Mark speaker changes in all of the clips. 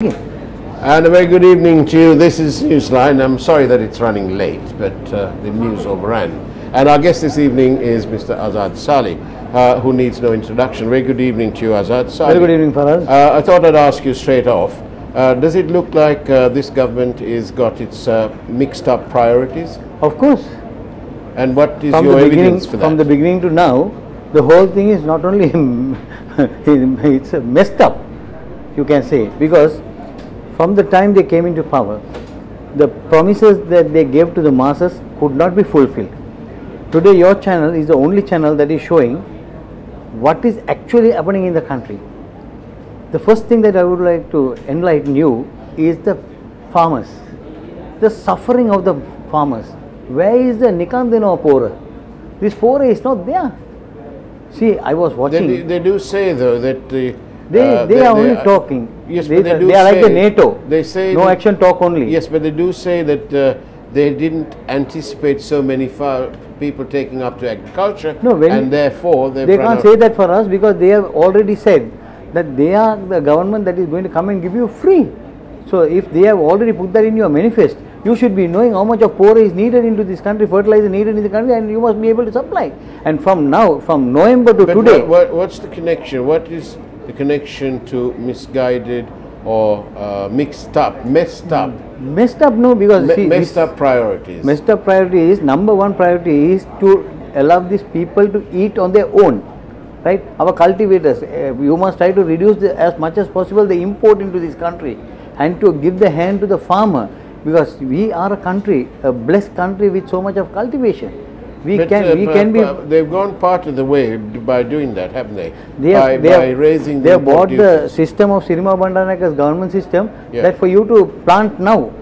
Speaker 1: And a very good evening to you. This is Newsline. I'm sorry that it's running late, but the news overran. And our guest this evening is Mr. Azad Saleh, who needs no introduction. Very good evening to you, Azad Saleh.
Speaker 2: Very good evening, Faraz.
Speaker 1: I thought I'd ask you straight off. Does it look like this government has got its mixed up priorities?
Speaker 2: Of course.
Speaker 1: And what is
Speaker 2: From
Speaker 1: your
Speaker 2: the beginning,
Speaker 1: evidence for that?
Speaker 2: from the beginning to now, the whole thing is not only it's messed up, you can say, because from the time they came into power, the promises that they gave to the masses could not be fulfilled. Today your channel is the only channel that is showing what is actually happening in the country. The first thing that I would like to enlighten you is the farmers, the suffering of the farmers. Where is the Nikandino Pora? This Pora is not there. See, I was watching.
Speaker 1: They do say though that
Speaker 2: they are only talking.
Speaker 1: Yes,
Speaker 2: they,
Speaker 1: but they do
Speaker 2: they are
Speaker 1: say,
Speaker 2: like the NATO.
Speaker 1: They say
Speaker 2: no action, talk only.
Speaker 1: Yes, but they do say that they didn't anticipate so many people taking up to agriculture, and therefore
Speaker 2: they can't say that for us, because they have already said that they are the government that is going to come and give you free. So if they have already put that in your manifest, you should be knowing how much of pora is needed into this country, fertilizer needed in the country, and you must be able to supply. And from now, from November to today.
Speaker 1: What's the connection? What is the connection to misguided or messed up?
Speaker 2: Messed up, no, because
Speaker 1: messed up priorities.
Speaker 2: Messed up priority is, number one priority is to allow these people to eat on their own. Right? Our cultivators, you must try to reduce as much as possible the import into this country, and to give the hand to the farmer, because we are a country, a blessed country with so much of cultivation. They've
Speaker 1: gone part of the way by doing that, haven't they?
Speaker 2: They have bought the system of Sirima Bandanaka's government system, that for you to plant now.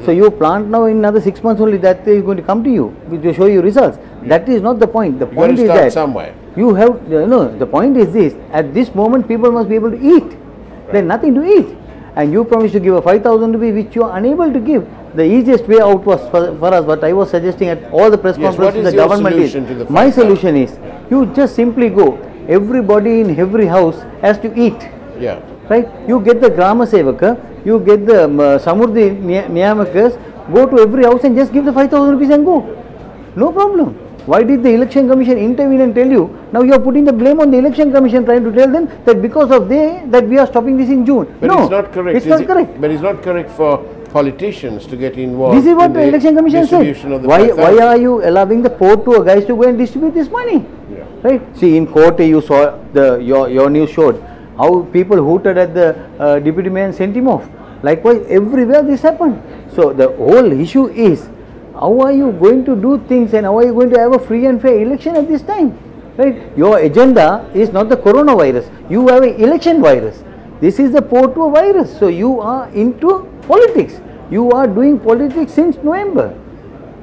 Speaker 2: So you plant now, in another 6 months only that is going to come to you to show you results. That is not the point. The point is that
Speaker 1: somewhere.
Speaker 2: You have, the point is this: at this moment people must be able to eat. Right. There's nothing to eat, and you promise to give a 5,000 rupees which you are unable to give. The easiest way out was for us, what I was suggesting at all the press conferences the government is. My solution is, you just simply go, everybody in every house has to eat.
Speaker 1: Yeah.
Speaker 2: Right? You get the Grama Sevaka, you get the Samurdhi Niyamakas, go to every house and just give the 5,000 rupees and go. No problem. Why did the election commission intervene and tell you? Now you are putting the blame on the election commission, trying to tell them that because of that we are stopping this in June.
Speaker 1: But
Speaker 2: no,
Speaker 1: it's not correct.
Speaker 2: It's not correct.
Speaker 1: But it's not correct for politicians to get involved.
Speaker 2: This is what the election commission said. Why are you allowing the port to guys to go and distribute this money?
Speaker 1: Yeah.
Speaker 2: Right? See, in Kote you saw your news showed how people hooted at the deputy mayor and sent him off. Likewise, everywhere this happened. So the whole issue is, how are you going to do things, and how are you going to have a free and fair election at this time? Right? Your agenda is not the coronavirus. You have an election virus. This is the Porto virus. So you are into politics. You are doing politics since November.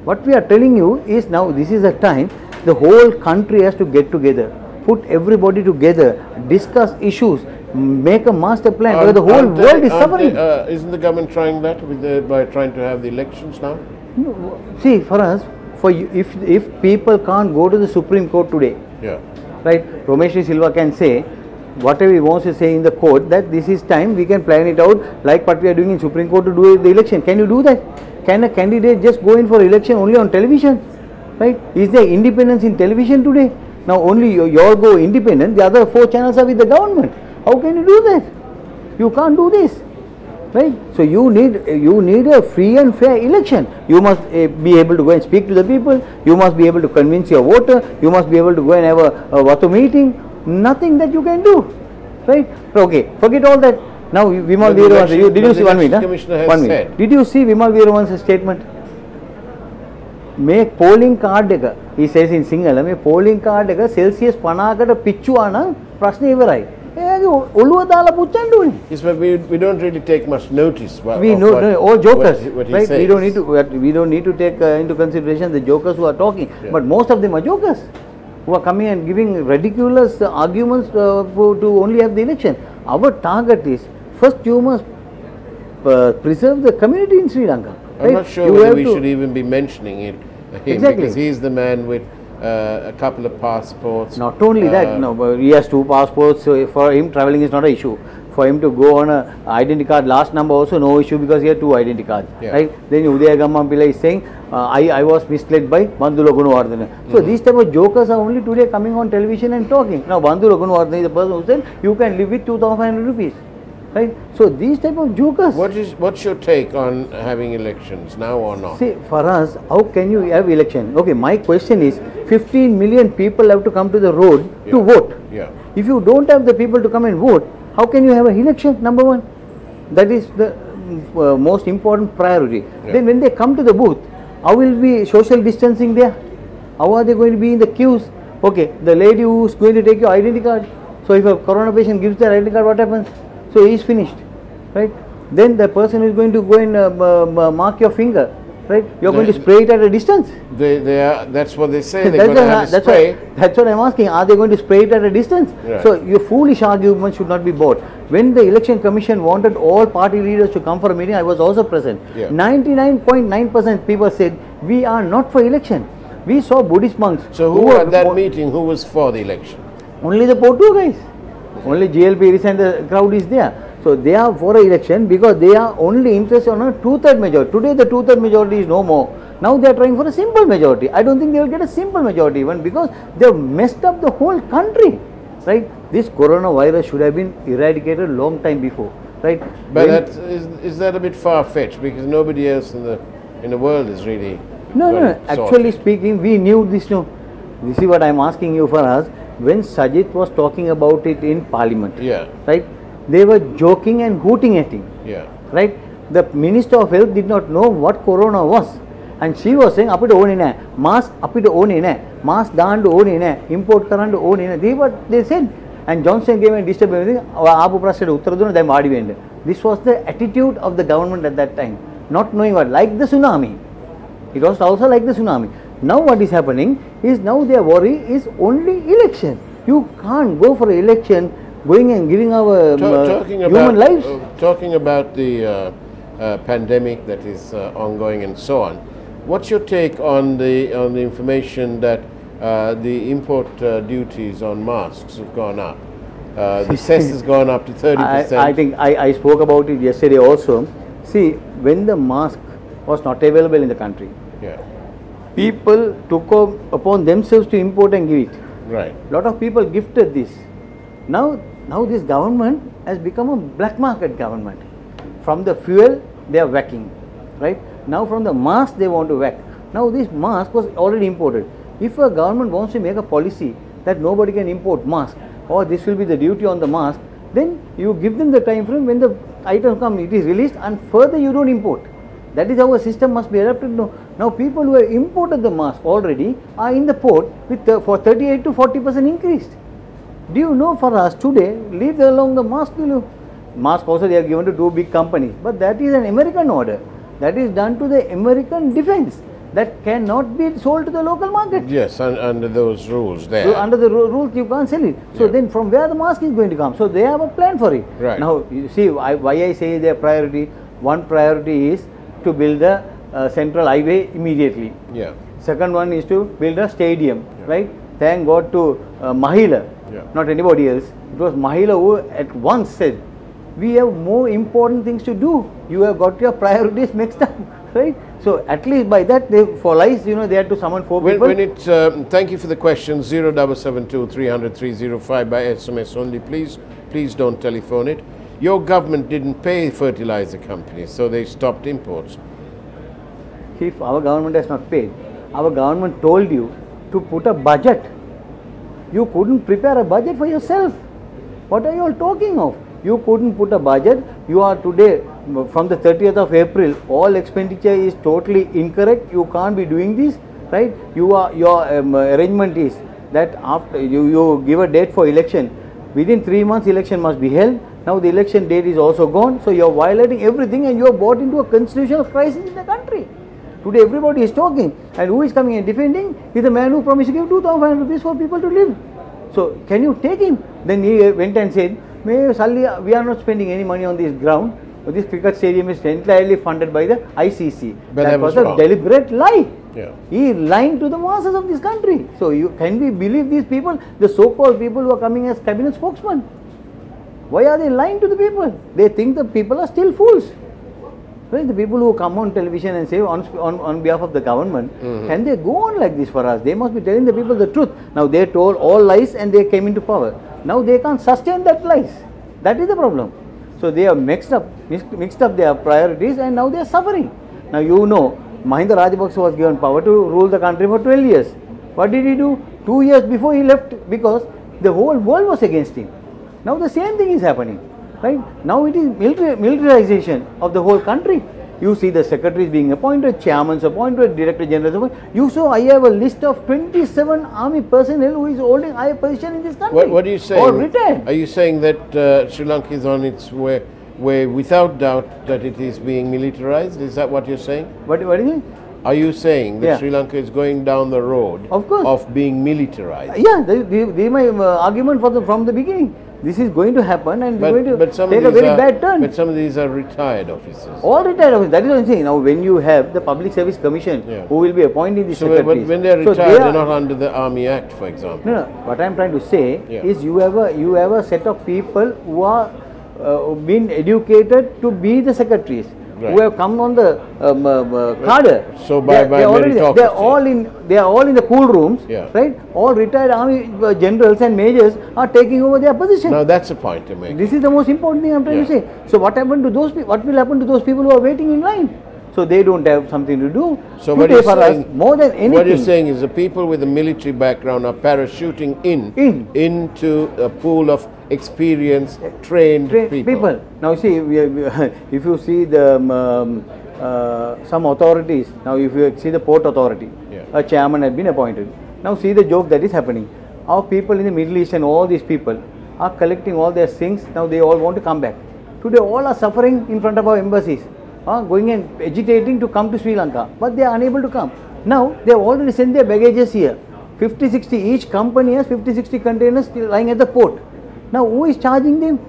Speaker 2: What we are telling you is, now this is a time the whole country has to get together, put everybody together, discuss issues, make a master plan, because the whole world is suffering.
Speaker 1: Isn't the government trying that by trying to have the elections now?
Speaker 2: No, see, for us, if people can't go to the Supreme Court today, right, Ramesh Silva can say whatever he wants to say in the court, that this is time we can plan it out like what we are doing in Supreme Court to do the election. Can you do that? Can a candidate just go in for election only on television? Right? Is there independence in television today? Now only you all go independent, the other 4 channels are with the government. How can you do that? You can't do this. Right? So you need a free and fair election. You must be able to go and speak to the people. You must be able to convince your voter. You must be able to go and have a Vatu meeting. Nothing that you can do. Right? Okay, forget all that. Now Vimal Veeravansa, did you see 1 minute? 1 minute. Did you see Vimal Veeravansa's statement? Make polling card එක, he says in Sinhala, මේ polling card එක Celsius 50කට පිච්චුවා නම් ප්‍රශ්නේ ඉවරයි. ඔළුව දාලා පුච්චන්න ඕනේ.
Speaker 1: Yes, but we don't really take much notice.
Speaker 2: We know all jokers, right? We don't need to take into consideration the jokers who are talking, but most of them are jokers who are coming and giving ridiculous arguments to only have the election. Our target is, first you must preserve the community in Sri Lanka.
Speaker 1: I'm not sure whether we should even be mentioning it, because he's the man with a couple of passports.
Speaker 2: Not only that, no, he has 2 passports, so for him travelling is not an issue. for him to go on a identity card last number also no issue because he had 2 identity cards, right? Then Udaya Pillai is saying I was misled by Bandula Gunawardhana. So these type of jokers are only today coming on television and talking. Now Bandula Gunawardhana is the person who said you can live with 2,500 rupees. Right? So these type of jokers.
Speaker 1: What's your take on having elections now or not?
Speaker 2: See, for us, how can you have election? Okay, my question is 15 million people have to come to the road to vote.
Speaker 1: Yeah.
Speaker 2: If you don't have the people to come and vote, how can you have an election? Number one. That is the most important priority.
Speaker 1: Yeah.
Speaker 2: Then when they come to the booth, how will be social distancing there? How are they going to be in the queues? Okay, the lady who is going to take your identity card. So if a corona patient gives their identity card, what happens? So he is finished, right? Then the person is going to go and mark your finger, right? You are going to spray it at a distance.
Speaker 1: They are. That's what they say. They're going to have a spray.
Speaker 2: That's what I'm asking. Are they going to spray it at a distance?
Speaker 1: Right.
Speaker 2: So your foolish argument should not be bought. When the election commission wanted all party leaders to come for a meeting, I was also present. 99.9% people said we are not for election. We saw Buddhist monks.
Speaker 1: So who at that meeting? Who was for the election?
Speaker 2: Only the Porto guys. Only GLP and the crowd is there. So they are for an election because they are only interested on a 2/3 majority. Today the 2/3 majority is no more. Now they are trying for a simple majority. I don't think they will get a simple majority even because they have messed up the whole country. Right? This coronavirus should have been eradicated long time before. Right?
Speaker 1: But is that a bit far-fetched because nobody else in the world is really
Speaker 2: No. Actually speaking, we knew this. No, this is what I am asking you for us. When Sajid was talking about it in Parliament, right? They were joking and hooting at him, right? The Minister of Health did not know what corona was, and she was saying, "Apito own ine, mask apito own ine, mask dandu own ine, import karandu own ine." They said, and Johnson came and disturbed everything. Abu Prasad uttaraduna them aadi. This was the attitude of the government at that time, not knowing what, like the tsunami. It was also like the tsunami. Now what is happening is now their worry is only election. You can't go for election going and giving our human lives.
Speaker 1: Talking about the pandemic that is ongoing and so on, what's your take on the information that the import duties on masks have gone up? The cess has gone up to 30%.
Speaker 2: I think I spoke about it yesterday also. See, when the mask was not available in the country, people took upon themselves to import and give it.
Speaker 1: Right.
Speaker 2: Lot of people gifted this. Now this government has become a black market government. From the fuel they are whacking, right? Now from the mask they want to whack. Now this mask was already imported. If a government wants to make a policy that nobody can import mask or this will be the duty on the mask, then you give them the time frame when the item comes, it is released and further you don't import. That is how a system must be adapted. Now people who have imported the mask already are in the port with for 38 to 40% increased. Do you know for us today, leave alone the mask. Mask also they are given to 2 big companies, but that is an American order. That is done to the American defense. That cannot be sold to the local market.
Speaker 1: Yes, under those rules there.
Speaker 2: So under the rules you can't sell it. So then from where the mask is going to come? So they have a plan for it.
Speaker 1: Right.
Speaker 2: Now you see why I say their priority. One priority is to build a central highway immediately. Second one is to build a stadium, right? Thank God to Mahila, not anybody else. It was Mahila who at once said, we have more important things to do. You have got your priorities mixed up, right? So at least by that, for lies, they had to summon 4 people.
Speaker 1: Thank you for the question. 0772 300 305 by SMS only, please. Please don't telephone it. Your government didn't pay fertilizer companies, so they stopped imports.
Speaker 2: If our government has not paid, our government told you to put a budget. You couldn't prepare a budget for yourself. What are you all talking of? You couldn't put a budget. You are today, from the 30th of April, all expenditure is totally incorrect. You can't be doing this, right? Your arrangement is that after you give a date for election, within 3 months election must be held. Now the election date is also gone, so you are violating everything and you are brought into a constitutional crisis in the country. Today everybody is talking, and who is coming and defending is the man who promised to give 2,500 rupees for people to live. So can you take him? Then he went and said, we are not spending any money on this ground. This cricket stadium is entirely funded by the ICC.
Speaker 1: But
Speaker 2: that was a deliberate lie.
Speaker 1: Yeah.
Speaker 2: He is lying to the masses of this country. So can we believe these people, the so-called people who are coming as cabinet spokesmen? Why are they lying to the people? They think the people are still fools. Right? The people who come on television and say on behalf of the government, can they go on like this for us? They must be telling the people the truth. Now they told all lies and they came into power. Now they can't sustain that lies. That is the problem. So they have mixed up their priorities and now they are suffering. Now you know, Mahinda Rajapaksa was given power to rule the country for 12 years. What did he do? 2 years before he left, because the whole world was against him. Now the same thing is happening. Right? Now it is militarization of the whole country. You see the secretaries being appointed, chairmen appointed, director generals appointed. You saw I have a list of 27 army personnel who is holding high position in this country.
Speaker 1: What are you saying?
Speaker 2: Or retired.
Speaker 1: Are you saying that Sri Lanka is on its way without doubt that it is being militarized? Is that what you're saying?
Speaker 2: What is it?
Speaker 1: Are you saying that Sri Lanka is going down the road of being militarized?
Speaker 2: Yeah, this is my argument from the beginning. This is going to happen and going to take a very bad turn.
Speaker 1: But some of these are retired officers.
Speaker 2: All retired officers. That is what I'm saying. Now, when you have the Public Service Commission who will be appointing the secretaries.
Speaker 1: When they are retired, they are not under the Army Act, for example.
Speaker 2: No. What I'm trying to say is you have a set of people who are been educated to be the secretaries.
Speaker 1: Right.
Speaker 2: Who have come on the cadre.
Speaker 1: So they are
Speaker 2: all in the cool rooms, right? All retired army generals and majors are taking over their position.
Speaker 1: Now that's a point to make.
Speaker 2: This is the most important thing I'm trying to say. So what happened to those people? What will happen to those people who are waiting in line? So they don't have something to do.
Speaker 1: So what you're saying,
Speaker 2: more than anything.
Speaker 1: What you're saying is the people with a military background are parachuting into a pool of experienced, trained people.
Speaker 2: Now see, if you see the some authorities, now if you see the Port Authority, a chairman has been appointed. Now see the joke that is happening. Our people in the Middle East and all these people are collecting all their things. Now they all want to come back. Today all are suffering in front of our embassies. Going and agitating to come to Sri Lanka, but they are unable to come. Now, they have already sent their baggages here. 50, 60, each company has 50, 60 containers still lying at the port. Now, who is charging them?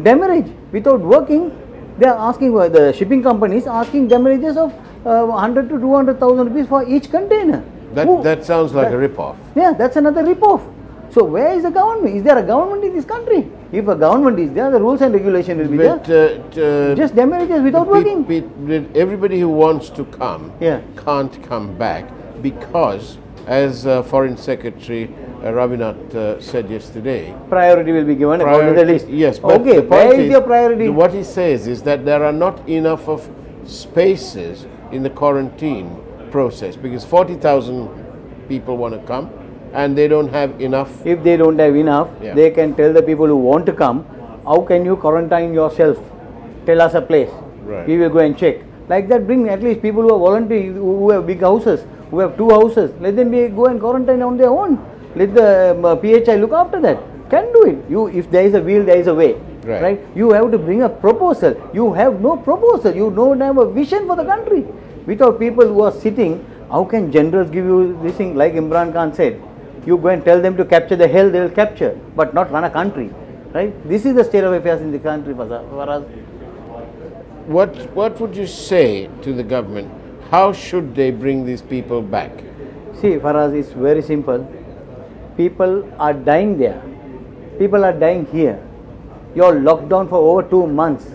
Speaker 2: Demurrage. Without working, they are asking, the shipping companies asking demurrages of 100 to 200,000 rupees for each container.
Speaker 1: That sounds like a rip-off.
Speaker 2: Yeah, that's another rip-off. So, where is the government? Is there a government in this country? If a government is there, the rules and regulation will be there. Just demurrages without working.
Speaker 1: Everybody who wants to come can't come back because, as Foreign Secretary Ravinath said yesterday,
Speaker 2: priority will be given according to the list.
Speaker 1: Yes, but
Speaker 2: okay, where is your priority?
Speaker 1: What he says is that there are not enough of spaces in the quarantine process because 40,000 people want to come. And they don't have enough.
Speaker 2: If they don't have enough, they can tell the people who want to come, how can you quarantine yourself? Tell us a place.
Speaker 1: Right.
Speaker 2: We will go and check. Like that, bring at least people who are voluntary, who have big houses, who have 2 houses. Let them go and quarantine on their own. Let the PHI look after that. Can do it. If there is a will, there is a way. Right? You have to bring a proposal. You have no proposal. You don't have a vision for the country. Without people who are sitting, how can generals give you this thing? Like Imran Khan said. You go and tell them to capture the hell, they will capture, but not run a country, right? This is the state of affairs in the country for us.
Speaker 1: What would you say to the government? How should they bring these people back?
Speaker 2: See, for us, it's very simple. People are dying there. People are dying here. You're locked down for over 2 months,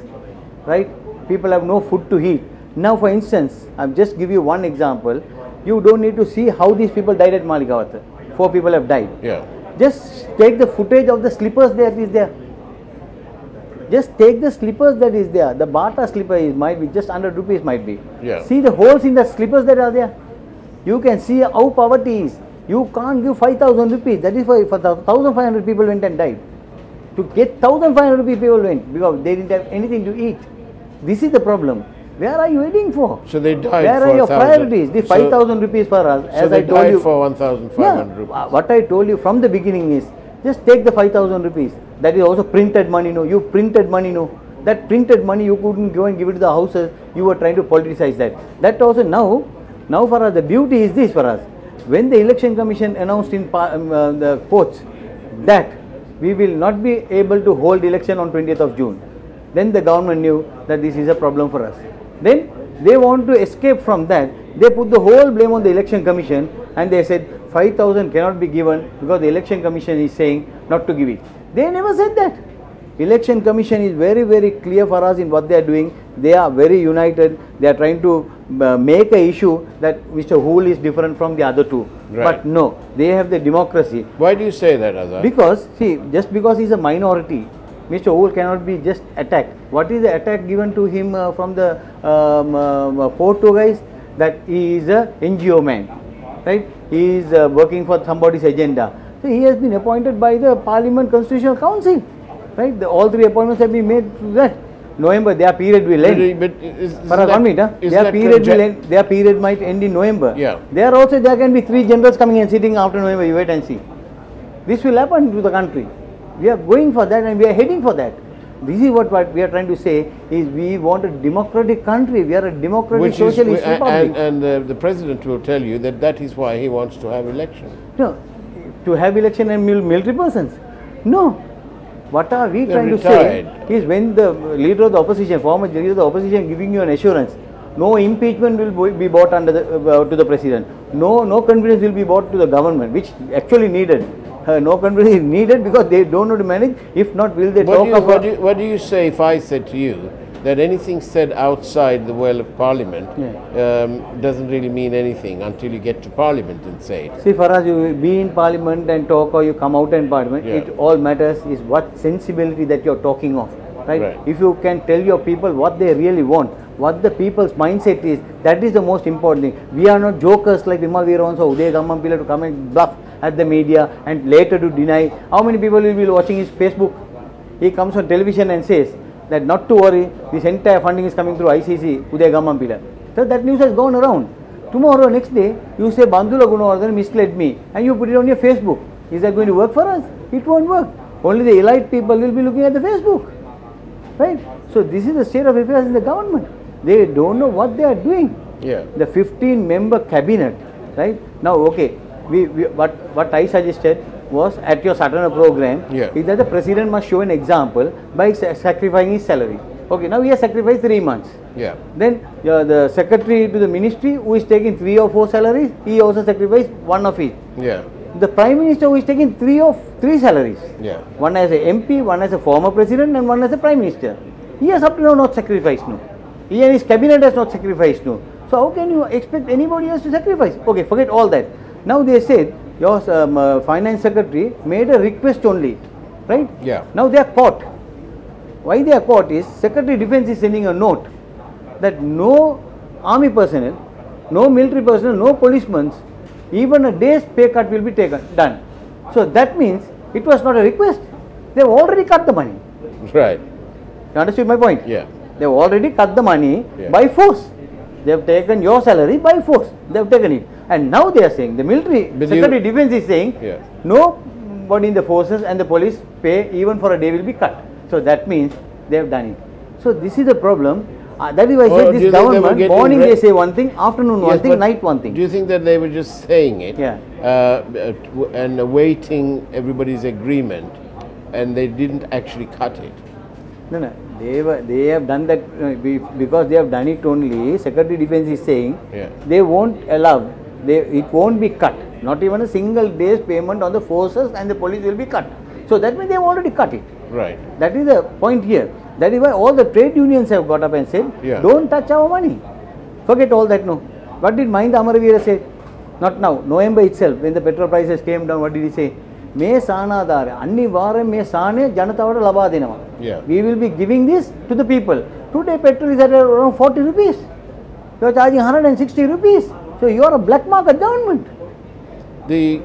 Speaker 2: right? People have no food to eat. Now, for instance, I'll just give you one example. You don't need to see how these people died at Maligawata. 4 people have died. Just take the footage of the slippers that is there. Just take the slippers that is there. The Bata slipper might be just 100 rupees might be. See the holes in the slippers that are there. You can see how poverty is. You can't give 5,000 rupees. That is why for 1,500 people went and died. To get 1,500 rupees people went because they didn't have anything to eat. This is the problem. Where are you heading for?
Speaker 1: So they died.
Speaker 2: Where are your priorities? The 5,000 rupees for us.
Speaker 1: So they died for 1,500 rupees.
Speaker 2: What I told you from the beginning is just take the 5,000 rupees. That is also printed money. No, you printed money. No, that printed money you couldn't go and give it to the houses. You were trying to politicize that. That also now for us the beauty is this for us. When the election commission announced in the courts that we will not be able to hold election on 20th of June, then the government knew that this is a problem for us. Then they want to escape from that. They put the whole blame on the election commission and they said 5,000 cannot be given because the election commission is saying not to give it. They never said that. Election Commission is very clear for us in what they are doing. They are very united. They are trying to make a issue that Mr. Hool is different from the other two.
Speaker 1: Right.
Speaker 2: But no, they have the democracy.
Speaker 1: Why do you say that, Azad?
Speaker 2: Because, see, just because he is a minority, Mr. Hool cannot be just attacked. What is the attack given to him from the Porto guys? That he is a NGO man, right? He is working for somebody's agenda. So he has been appointed by the Parliament Constitutional Council, right? All three appointments have been made to that. November, their period will end. Their period might end in November.
Speaker 1: Yeah.
Speaker 2: There can be 3 generals coming and sitting after November. You wait and see. This will happen to the country. We are going for that and we are heading for that. This is what we are trying to say is we want a democratic country. We are a democratic socialist republic.
Speaker 1: And the president will tell you that that is why he wants to have election.
Speaker 2: No, to have election and military persons. No. What are we trying to say is when the leader of the opposition, former leader of the opposition giving you an assurance, no impeachment will be brought under to the president. No confidence will be brought to the government, which actually needed. No confidence is needed because they don't know to manage. If not, will they talk about...
Speaker 1: What do you say if I said to you that anything said outside the well of Parliament doesn't really mean anything until you get to Parliament and say it?
Speaker 2: See, Faraz, you be in Parliament and talk or you come out in Parliament, it all matters is what sensibility that you're talking of, right? If you can tell your people what they really want, what the people's mindset is, that is the most important thing. We are not jokers like Vimal Veeravansa or Uday Gammampilla to come and bluff at the media and later to deny. How many people will be watching his Facebook? He comes on television and says that not to worry, this entire funding is coming through ICC, Uday Gammampilla. So that news has gone around. Tomorrow, next day, you say Bandula Gunawardhan misled me and you put it on your Facebook. Is that going to work for us? It won't work. Only the elite people will be looking at the Facebook. Right? So this is the state of affairs in the government. They don't know what they are doing. The 15-member cabinet, right? Now, okay, what I suggested was at your Saturn program is that the president must show an example by sacrificing his salary. Okay, now he has sacrificed 3 months. Then the secretary to the ministry who is taking 3 or 4 salaries, he also sacrificed 1 of it. The prime minister who is taking 3 salaries. One as a MP, one as a former president and one as a prime minister. He has up to now not sacrificed, no. He and his cabinet has not sacrificed, no. So how can you expect anybody else to sacrifice? Okay, forget all that. Now they said your finance secretary made a request only, right? Now they are caught. Why they are caught is Secretary Defence is sending a note that no army personnel, no military personnel, no policemen, even a day's pay cut will be done. So that means it was not a request. They have already cut the money.
Speaker 1: Right.
Speaker 2: You understood my point?
Speaker 1: Yeah.
Speaker 2: They have already cut the money by force. They have taken your salary by force. They have taken it. And now they are saying, the military Secretary Defence is saying, nobody in the forces and the police pay even for a day will be cut. So that means they have done it. So this is the problem. That is why I said this government, morning they say one thing, afternoon one thing, night one thing.
Speaker 1: Do you think that they were just saying it and awaiting everybody's agreement and they didn't actually cut it?
Speaker 2: No. They have done that because they have done it only. Secretary Defence is saying they won't allow, it won't be cut. Not even a single day's payment on the forces and the police will be cut. So that means they have already cut it.
Speaker 1: Right.
Speaker 2: That is the point here. That is why all the trade unions have got up and said, don't touch our money. Forget all that, no. What did Mahinda Amaraveera say? Not now, November itself, when the petrol prices came down, what did he say? We will be giving this to the people. Today petrol is at around 40 rupees. You are charging 160 rupees. So you are a black market government.
Speaker 1: The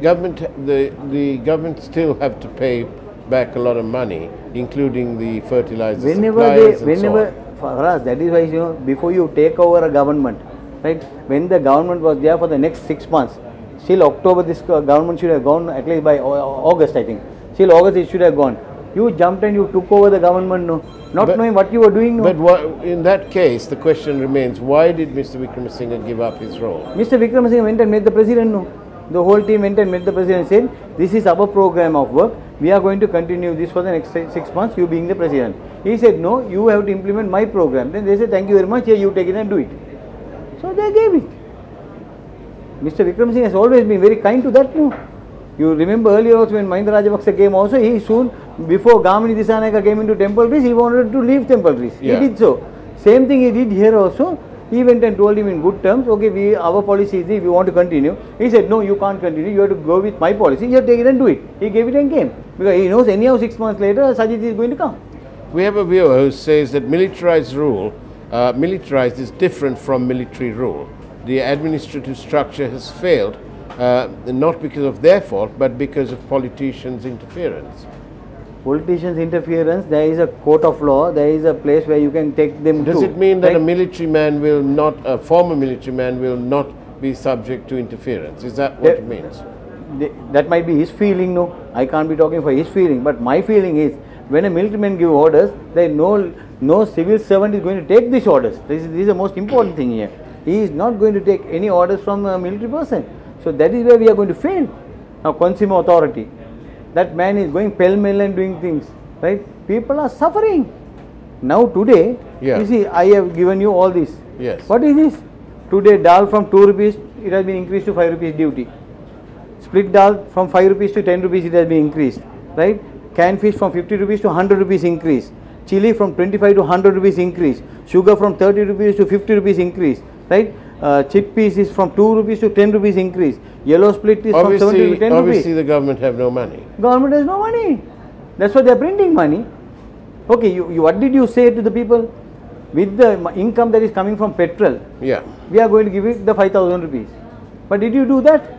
Speaker 1: government still have to pay back a lot of money, including the fertilizer suppliers and so on.
Speaker 2: For us, that is why before you take over a government, right? When the government was there for the next 6 months, till October this government should have gone, at least by August I think. Till August it should have gone. You jumped and you took over the government, not knowing what you were doing.
Speaker 1: But in that case, the question remains, why did Mr. Wickremesinghe give up his role?
Speaker 2: Mr. Wickremesinghe went and met the president, The whole team went and met the president and said, this is our program of work. We are going to continue this for the next 6 months, you being the president. He said, no, you have to implement my program. Then they said, thank you very much, here you take it and do it. So they gave it. Mr. Wickremesinghe has always been very kind to that, You remember earlier also when Mahinda Rajapaksa came also, he soon, before Gamini Dissanayake came into Temple Trees, he wanted to leave Temple Trees.
Speaker 1: Yeah.
Speaker 2: He did so. Same thing he did here also. He went and told him in good terms, okay, our policy is this, we want to continue. He said, no, you can't continue, you have to go with my policy, you have to take it and do it. He gave it and came. Because he knows anyhow 6 months later, Sajid is going to come.
Speaker 1: We have a viewer who says that militarized rule, militarized is different from military rule. The administrative structure has failed, not because of their fault, but because of politicians' interference.
Speaker 2: Politicians' interference, there is a court of law, there is a place where you can take them to.
Speaker 1: Does it mean that a military man will not, a former military man will not be subject to interference? Is that what it means?
Speaker 2: That might be his feeling, no. I can't be talking for his feeling, but my feeling is, when a military man gives orders, there no civil servant is going to take these orders. This is the most important thing here. He is not going to take any orders from a military person. So that is where we are going to fail. Now, consumer authority. That man is going pell-mell and doing things, right? People are suffering. Now today, you see, I have given you all this.
Speaker 1: Yes.
Speaker 2: What is this? Today, dal from 2 rupees, it has been increased to 5 rupees duty. Split dal from 5 rupees to 10 rupees, it has been increased, right? Canned fish from 50 rupees to 100 rupees increase. Chili from 25 to 100 rupees increase. Sugar from 30 rupees to 50 rupees increase, right? Chickpeas is from 2 rupees to 10 rupees increase. Yellow split is from 70 to 10 rupees.
Speaker 1: Obviously the government have no money.
Speaker 2: Government has no money. That's why they are printing money. Okay, what did you say to the people? With the income that is coming from petrol, we are going to give it the 5,000 rupees. But did you do that?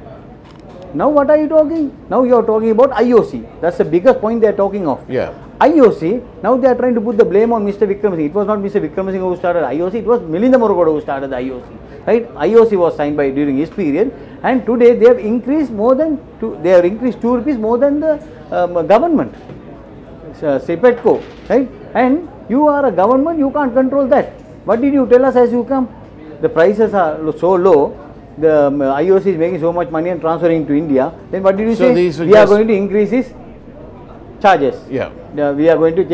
Speaker 2: Now what are you talking? Now you are talking about IOC. That's the biggest point they are talking of. IOC, now they are trying to put the blame on Mr. Vikram Singh. It was not Mr. Vikram Singh who started IOC, it was Milinda Murugodu who started the IOC. Right? IOC was signed by during his period, and today they have increased more than 2 rupees more than the government, CPETCO, right? And you are a government, you can't control that. What did you tell us as you come? The prices are so low, the IOC is making so much money and transferring to India. Then what did you say? We are going to increase his charges. We are going to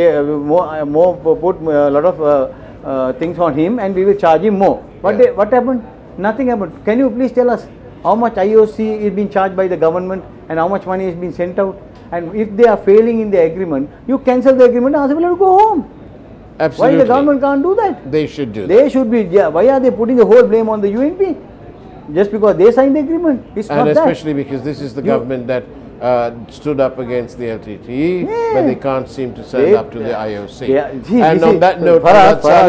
Speaker 2: put a lot of things on him, and we will charge him more. What happened? Nothing happened. Can you please tell us how much IOC is being charged by the government and how much money is being sent out? And if they are failing in the agreement, you cancel the agreement and ask people to go home.
Speaker 1: Absolutely.
Speaker 2: Why the government can't do that?
Speaker 1: They should do that.
Speaker 2: They should be. Why are they putting the whole blame on the UNP? Just because they signed the agreement. It's not that.
Speaker 1: And especially because this is the government that stood up against the LTTE, but they can't seem to stand up to the IOC.
Speaker 2: And
Speaker 1: on that note,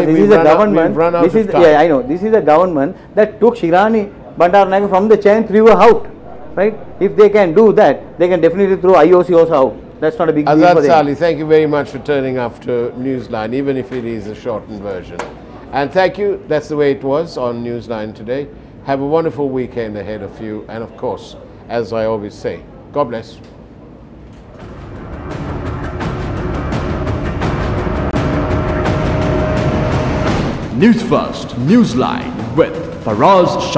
Speaker 2: this is a government. I know. This is a government that took Shirani Bandaranaike from the chain, threw her out. Right? If they can do that, they can definitely throw IOC also out. That's not a big deal for them.
Speaker 1: Azad Sali, thank you very much for turning up to Newsline, even if it is a shortened version. And thank you. That's the way it was on Newsline today. Have a wonderful weekend ahead of you. And of course, as I always say, God bless.
Speaker 3: News First, Newsline with Faraz Shah.